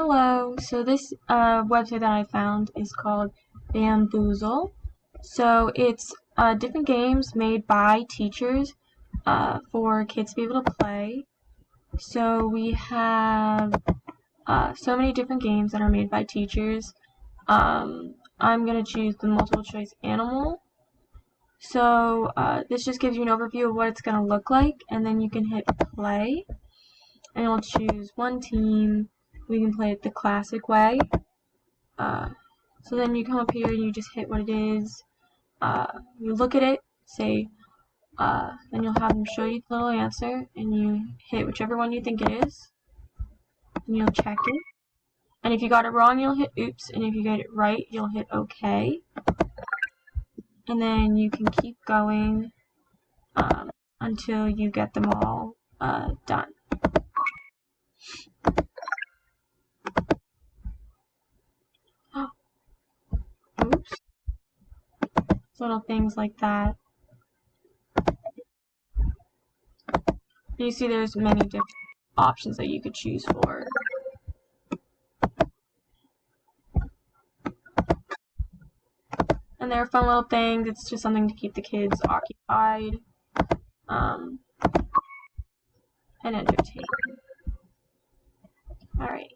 Hello, so this website that I found is called Bamboozle. So it's different games made by teachers for kids to be able to play. So we have so many different games that are made by teachers. I'm going to choose the multiple choice animal. So this just gives you an overview of what it's going to look like, and then you can hit play, and you'll choose one team. We can play it the classic way. So then you come up here and you just hit what it is. You look at it, say, then you'll have them show you the little answer, and you hit whichever one you think it is, and you'll check it. And if you got it wrong, you'll hit oops, and if you get it right, you'll hit okay. And then you can keep going until you get them all done. Oops. Little things like that. You see there's many different options that you could choose for. And they're fun little things. It's just something to keep the kids occupied and entertained. Alright.